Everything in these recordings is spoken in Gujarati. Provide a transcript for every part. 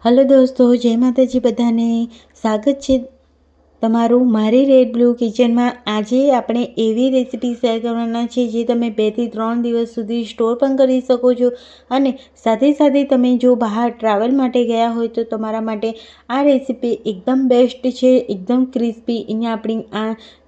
હલો દોસ્તો, જય માતાજી બધાને. સ્વાગત છે તમારું મારી રેડ બ્લુ કિચનમાં. આજે આપણે એવી રેસીપી શેર કરવાના છે જે તમે 2 થી 3 દિવસ સુધી સ્ટોર પણ કરી શકો છો. અને સાથે સાથે તમે જો બહાર ટ્રાવેલ માટે ગયા હોય તો તમારા માટે આ રેસીપી એકદમ બેસ્ટ છે, એકદમ ક્રિસ્પી. અહીંયા આપણી આ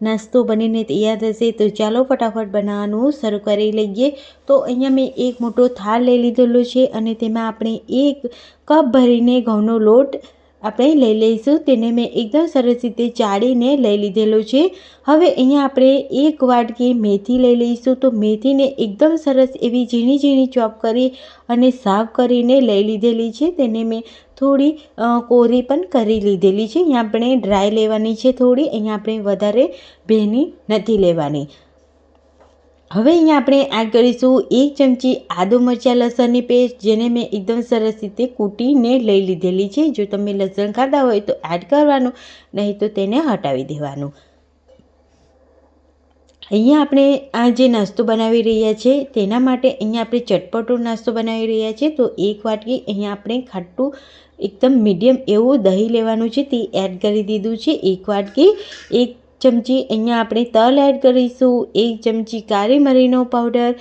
નાસ્તો બનીને તૈયાર થશે. તો ચાલો ફટાફટ બનાવવાનું શરૂ કરી લઈએ. તો અહીંયા મેં એક મોટો થાળ લઈ લીધેલો છે અને તેમાં આપણે 1 કપ ભરીને ઘઉંનો લોટ આપણે લઈ લઈશું. તેને મેં એકદમ સરસ રીતે ચાળીને લઈ લીધેલો છે. હવે અહીંયા આપણે 1 વાટકી મેથી લઈ લઈશું. તો મેથીને એકદમ સરસ એવી ઝીણી ઝીણી ચોપ કરી અને સાફ કરીને લઈ લીધેલી છે. તેને મેં થોડી કોરી પણ કરી લીધેલી છે. અહીંયા આપણે ડ્રાય લેવાની છે થોડી. અહીંયા આપણે વધારે ભીની નથી લેવાની. હવે અહીંયા આપણે એડ કરીશું 1 ચમચી આદુ મરચાં લસણની પેસ્ટ, જેને મેં એકદમ સરસ રીતે કૂટીને લઈ લીધેલી છે. જો તમે લસણ ખાતા હોય તો એડ કરવાનું, નહીં તો તેને હટાવી દેવાનું. અહીંયા આપણે આ જે નાસ્તો બનાવી રહ્યા છે તેના માટે અહીંયા આપણે ચટપટો નાસ્તો બનાવી રહ્યા છે. તો 1 વાટકી અહીંયા આપણે ખાટું એકદમ મીડિયમ એવું દહીં લેવાનું છે, તે એડ કરી દીધું છે 1 વાટકી. 1 ચમચી અહીંયા આપણે તલ એડ કરીશું, 1 ચમચી કાળી મરીનો પાવડર,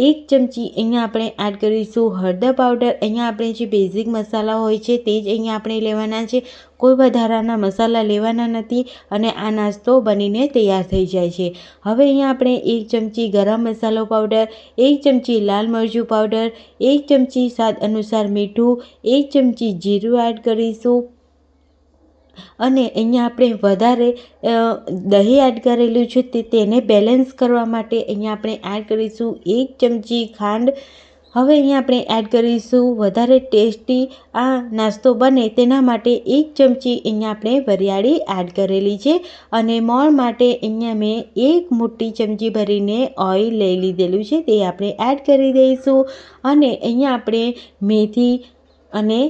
1 ચમચી અહીંયા આપણે એડ કરીશું હળદર પાવડર. અહીંયા આપણે જે બેઝિક મસાલા હોય છે તે જ અહીંયા આપણે લેવાના છે, કોઈ વધારાના મસાલા લેવાના નથી અને આ નાસ્તો બનીને તૈયાર થઈ જાય છે. હવે અહીંયા આપણે 1 ચમચી ગરમ મસાલો પાવડર, 1 ચમચી લાલ મરચું પાવડર, 1 ચમચી સ્વાદ અનુસાર મીઠું, 1 ચમચી જીરું એડ કરીશું. અને અહીંયા આપણે વધારે દહીં એડ કરેલું છે તેને બેલેન્સ કરવા માટે અહીંયા આપણે એડ કરીશું 1 ચમચી ખાંડ. હવે અહીંયા આપણે એડ કરીશું વધારે ટેસ્ટી આ નાસ્તો બને તેના માટે 1 ચમચી અહીંયા આપણે વરિયાળી એડ કરેલી છે. અને મોણ માટે અહીંયા મેં 1 મોટી ચમચી ભરીને ઓઇલ લઈ લીધેલું છે, તે આપણે એડ કરી દઈશું. અને અહીંયા આપણે મેથી અને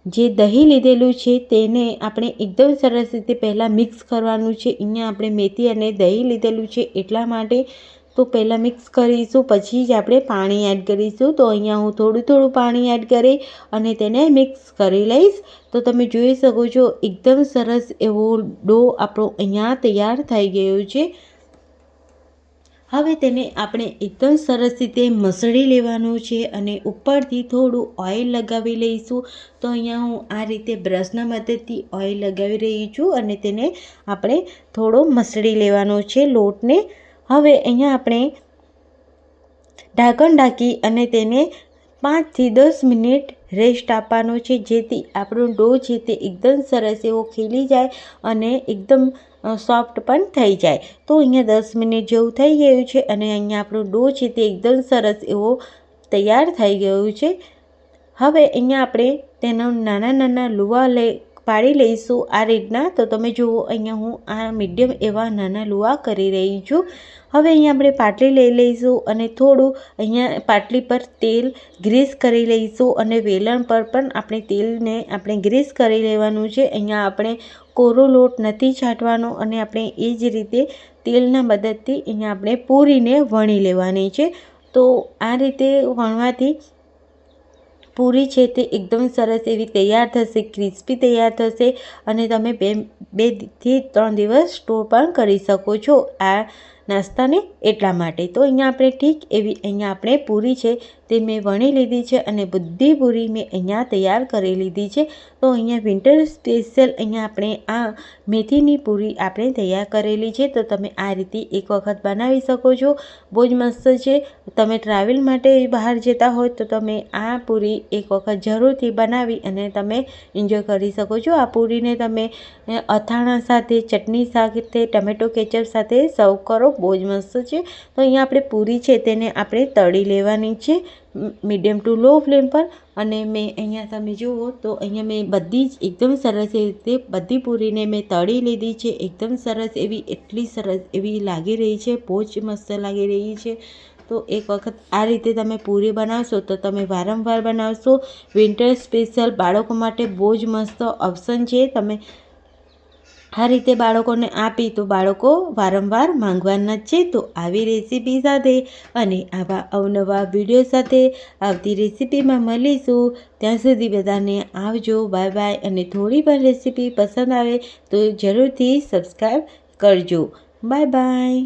જે દહીં લીધેલું છે તેને આપણે એકદમ સરસ રીતે પહેલાં મિક્સ કરવાનું છે. અહીંયા આપણે મેથી અને દહીં લીધેલું છે એટલા માટે તો પહેલાં મિક્સ કરીશું, પછી જ આપણે પાણી એડ કરીશું. તો અહીંયા હું થોડું પાણી એડ કરી અને તેને મિક્સ કરી લઈશ. તો તમે જોઈ શકો છો એકદમ સરસ એવો ડો આપણો અહીંયા તૈયાર થઈ ગયો છે. હવે તેને આપણે એકદમ સરસ રીતે મસળી લેવાનું છે અને ઉપરથી થોડું ઓઇલ લગાવી લઈશું. તો અહીંયા હું આ રીતે બ્રશના મદદથી ઓઇલ લગાવી રહી છું અને તેને આપણે થોડો મસળી લેવાનો છે લોટને. હવે અહીંયા આપણે ઢાંકણ ઢાંકી અને તેને 5 થી 10 મિનિટ રેસ્ટ આપવાનો છે, જેથી આપણો ડો છે તે એકદમ સરસ એવો ખીલી જાય અને એકદમ સોફ્ટ પણ થઈ જાય. તો અહીંયા 10 મિનિટ જેવું થઈ ગયું છે અને અહીંયા આપણો ડો છે તે એકદમ સરસ એવો તૈયાર થઈ ગયો છે. હવે અહીંયા આપણે તેનો નાના લુવા પાડી લઈશું આ રીતના. તો તમે જુઓ અહીંયા હું આ મીડિયમ એવા નાના લુવા કરી રહી છું. હવે અહીંયા આપણે પાટલી લઈ લઈશું અને થોડું અહીંયા પાટલી પર તેલ ગ્રીસ કરી લઈશું અને વેલણ પર પણ આપણે તેલને આપણે ગ્રીસ કરી લેવાનું છે. અહીંયા આપણે કોરો લોટ નથી છાંટવાનો અને આપણે એ જ રીતે તેલના મદદથી અહીંયા આપણે પૂરીને વણી લેવાની છે. તો આ રીતે વણવાથી પૂરી છે તે એકદમ સરસ એવી તૈયાર થશે, ક્રિસ્પી તૈયાર થશે અને તમે 2 થી 3 દિવસ સ્ટોર પણ કરી શકો છો આ નાસ્તાને એટલા માટે. તો અહીંયા આપણે ઠીક એવી અહીંયા આપણે પૂરી છે તે મેં વણી લીધી છે અને બધી પૂરી મેં અહીંયા તૈયાર કરી લીધી છે. તો અહીંયા વિન્ટર સ્પેશિયલ અહીંયા આપણે આ મેથીની પૂરી આપણે તૈયાર કરેલી છે. તો તમે આ રીતે એક વખત બનાવી શકો છો, બહુ જ મસ્ત છે. તમે ટ્રાવેલ માટે બહાર જતા હોય તો તમે આ પૂરી એક વખત જરૂરથી બનાવી અને તમે એન્જોય કરી શકો છો. આ પૂરીને તમે અથાણા સાથે, ચટણી સાથે, ટમેટો કેચઅપ સાથે સર્વ કરો, બહુ જ મસ્ત છે. તો અહીંયા આપણે પૂરી છે તેને આપણે તળી લેવાની છે મીડિયમ ટુ લો ફ્લેમ પર. અને મેં અહીંયા તમે જુઓ તો અહીંયા મેં બધી જ એકદમ સરસ એવી રીતે બધી પૂરીને મેં તળી લીધી છે. એકદમ સરસ એવી, એટલી સરસ એવી લાગી રહી છે, બહુ જ મસ્ત લાગી રહી છે. તો એક વખત આ રીતે તમે પૂરી બનાવશો તો તમે વારંવાર બનાવશો. વિન્ટર સ્પેશિયલ બાળકો માટે બહુ જ મસ્ત ઓપ્શન છે. તમે આ રીતે બાળકોને આપી તો બાળકો વારંવાર માંગવાના જ છે. તો આવી રેસીપી સાથે અને આવા અવનવા વિડીયો સાથે આવતી રેસીપીમાં મળીશું. ત્યાં સુધી બધાને આવજો, બાય બાય. અને થોડી પણ રેસીપી પસંદ આવે તો જરૂરથી સબસ્ક્રાઈબ કરજો. Bye bye.